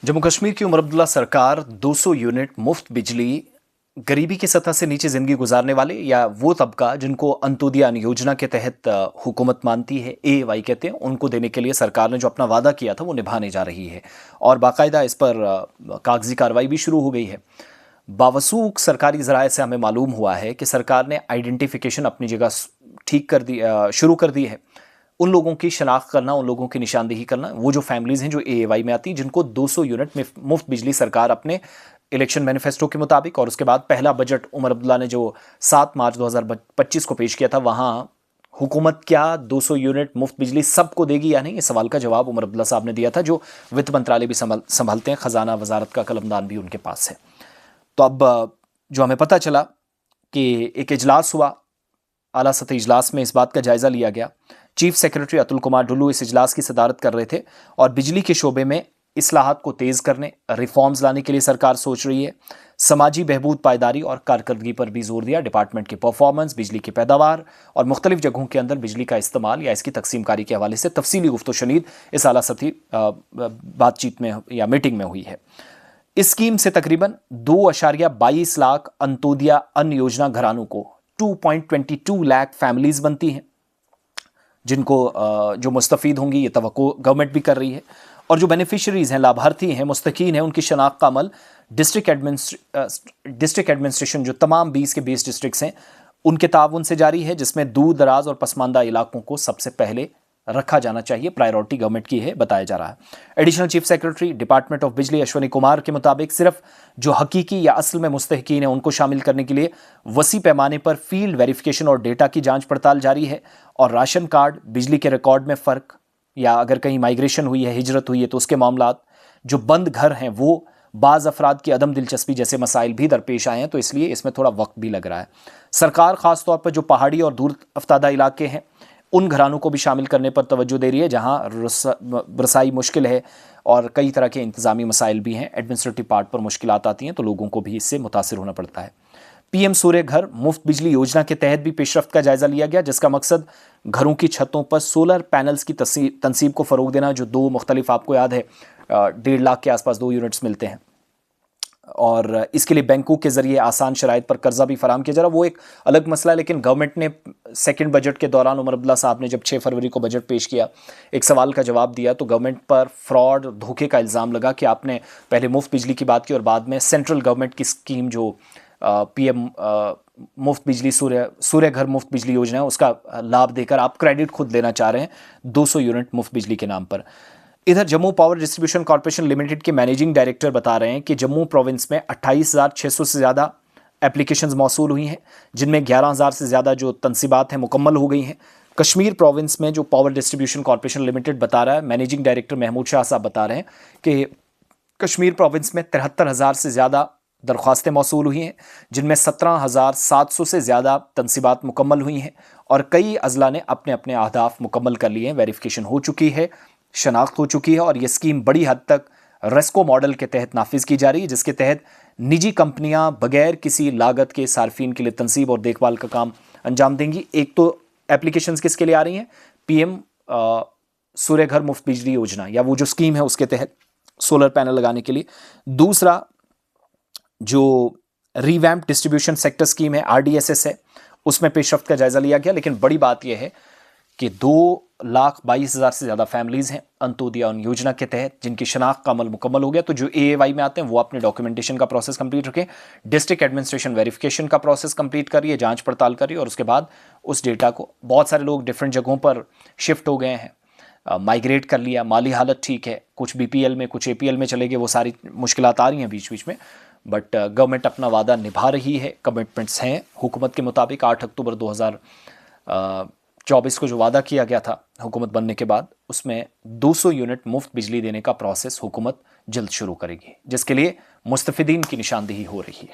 जम्मू कश्मीर की उमर अब्दुल्ला सरकार 200 यूनिट मुफ्त बिजली गरीबी की सतह से नीचे जिंदगी गुजारने वाले या वो तबका जिनको अंत्योदय अन्न योजना के तहत हुकूमत मानती है, एवाई कहते हैं, उनको देने के लिए सरकार ने जो अपना वादा किया था वो निभाने जा रही है। और बाकायदा इस पर कागजी कार्रवाई भी शुरू हो गई है। बावसूख सरकारी ज़राए से हमें मालूम हुआ है कि सरकार ने आइडेंटिफिकेशन अपनी जगह ठीक कर दी शुरू कर दी है। उन लोगों की शनाख्त करना, उन लोगों की निशानदेही करना, वो जो फैमिलीज हैं जो एएवाई में आती हैं, जिनको 200 यूनिट में मुफ्त बिजली सरकार अपने इलेक्शन मैनिफेस्टो के मुताबिक और उसके बाद पहला बजट उमर अब्दुल्ला ने जो 7 मार्च 2025 को पेश किया था, वहां हुकूमत क्या 200 यूनिट मुफ्त बिजली सबको देगी या नहीं, इस सवाल का जवाब उमर अब्दुल्ला साहब ने दिया था, जो वित्त मंत्रालय भी संभालते हैं, खजाना वजारत का कलमदान भी उनके पास है। तो अब जो हमें पता चला कि एक इजलास हुआ, आला सतही इजलास में इस बात का जायजा लिया गया। चीफ सेक्रेटरी अतुल कुमार ढुल्लू इस इजलास की सदारत कर रहे थे और बिजली के शोबे में इस्लाहात को तेज करने, रिफॉर्म्स लाने के लिए सरकार सोच रही है। समाजी बहबूद, पायदारी और कारकर्दगी पर भी जोर दिया। डिपार्टमेंट की परफॉर्मेंस, बिजली की पैदावार और मुख्तलिफ जगहों के अंदर बिजली का इस्तेमाल या इसकी तकसीमकारी के हवाले से तफसीली गुफ्तो-शनीद इस आला सतही बातचीत में या मीटिंग में हुई है। इस स्कीम से तकरीबन 2.22 लाख अंत्योदय अन्न योजना घरानों को 2.22 लाख फैमिलीज बनती हैं, जिनको जो मुस्तफीद होंगी, ये तवक्को गवर्नमेंट भी कर रही है। और जो बेनिफिशरीज हैं, लाभार्थी हैं, मुस्तकीन हैं, उनकी शनाख्त का अमल डिस्ट्रिक्ट एडमिनिस्ट्रेशन जो तमाम 20 के 20 डिस्ट्रिक्ट्स हैं उनके ताउन से जारी है, जिसमें दूर दराज और पसमानदा इलाकों को सबसे पहले रखा जाना चाहिए। प्रायोरिटी गवर्नमेंट की है, बताया जा रहा है। Additional chief secretary department of बिजली अश्वनी कुमार के मुताबिक सिर्फ जो हकीकी या असल में मुस्तहिकीन है उनको शामिल करने के लिए वसी पैमाने पर फील्ड वेरिफिकेशन और डेटा की जांच पड़ताल जारी है। और राशन कार्ड, बिजली के रिकॉर्ड में फ़र्क या अगर कहीं माइग्रेशन हुई है, हिजरत हुई है, तो उसके मामलात, जो बंद घर हैं, वो बाज़ अफराद की अदम दिलचस्पी जैसे मसाइल भी दरपेश आए हैं, तो इसलिए इसमें थोड़ा वक्त भी लग रहा है। सरकार ख़ास तौर पर जो पहाड़ी और दूर अफ्तादा इलाके हैं उन घरानों को भी शामिल करने पर तवज्जो दे रही है, जहां रसाई मुश्किल है और कई तरह के इंतज़ामी मसाइल भी हैं, एडमिनिस्ट्रेटिव पार्ट पर मुश्किलात आती हैं, तो लोगों को भी इससे मुतासिर होना पड़ता है। पीएम सूर्य घर मुफ्त बिजली योजना के तहत भी पेशरफ्त का जायजा लिया गया, जिसका मकसद घरों की छतों पर सोलर पैनल्स की तनसीब को फ़रोग देना, जो 2 मुख्तलिफ, आपको याद है, 1.5 लाख के आसपास 2 यूनिट्स मिलते हैं। और इसके लिए बैंकों के जरिए आसान शराइत पर कर्जा भी फराम किया जा रहा, वो एक अलग मसला है। लेकिन गवर्नमेंट ने सेकंड बजट के दौरान उमर अब्दुल्ला साहब ने जब 6 फरवरी को बजट पेश किया, एक सवाल का जवाब दिया, तो गवर्नमेंट पर फ्रॉड, धोखे का इल्ज़ाम लगा कि आपने पहले मुफ्त बिजली की बात की और बाद में सेंट्रल गवर्नमेंट की स्कीम जो पीएम मुफ्त बिजली सूर्य घर मुफ्त बिजली योजना है, उसका लाभ देकर आप क्रेडिट खुद लेना चाह रहे हैं 200 यूनिट मुफ्त बिजली के नाम पर। इधर Jammu power distribution corporation limited के मैनेजिंग डायरेक्टर बता रहे हैं कि जम्मू प्रोविंस में 28,600 से ज़्यादा एप्लीकेशंस मौसूल हुई हैं, जिनमें 11,000 से ज़्यादा जो तनसीबात हैं मुकम्मल हो गई हैं। कश्मीर प्रोविंस में जो पावर डिस्ट्रीब्यूशन कॉर्पोरेशन लिमिटेड बता रहा है, मैनेजिंग डायरेक्टर महमूद शाह साहब बता रहे हैं कि कश्मीर प्रोविंस में 73,000 से ज़्यादा दरख्वास्तें मौसूल हुई हैं, जिनमें 17,700 से ज़्यादा तनसीबात मुकम्मल हुई हैं और कई अजला ने अपने अपने अहदाफ मुकम्मल कर लिए हैं। वेरिफिकेशन हो चुकी है, शनाख्त हो चुकी है और यह स्कीम बड़ी हद तक रेस्को मॉडल के तहत नाफिज की जा रही है, जिसके तहत निजी कंपनियां बगैर किसी लागत के सार्फिन के लिए तनसीब और देखभाल का काम अंजाम देंगी। एक तो एप्लीकेशंस किसके लिए आ रही हैं? पीएम सूर्य घर मुफ्त बिजली योजना या वो जो स्कीम है उसके तहत सोलर पैनल लगाने के लिए। दूसरा जो रिवैम्प डिस्ट्रीब्यूशन सेक्टर स्कीम है, RDSS है, उसमें पेशरफ्त का जायजा लिया गया। लेकिन बड़ी बात यह है कि 2,22,000 से ज़्यादा फैमिलीज़ हैं अंत्योदय अन्न योजना के तहत, जिनकी शनाख्त का अमल मुकम्मल हो गया। तो जो एएवाई में आते हैं वो अपने डॉक्यूमेंटेशन का प्रोसेस कंप्लीट रखें, डिस्ट्रिक्ट एडमिनिस्ट्रेशन वेरिफिकेशन का प्रोसेस कंप्लीट करिए, जांच पड़ताल करिए और उसके बाद उस डेटा को, बहुत सारे लोग डिफरेंट जगहों पर शिफ्ट हो गए हैं, माइग्रेट कर लिया, माली हालत ठीक है, कुछ BPL में, कुछ APL में चले गए, वो सारी मुश्किलात आ रही हैं बीच बीच में, बट गवर्नमेंट अपना वादा निभा रही है। कमिटमेंट्स हैं हुकूमत के मुताबिक। 8 अक्टूबर 2024 को जो वादा किया गया था हुकूमत बनने के बाद, उसमें 200 यूनिट मुफ्त बिजली देने का प्रोसेस हुकूमत जल्द शुरू करेगी, जिसके लिए मुस्तफिदीन की निशानदेही हो रही है।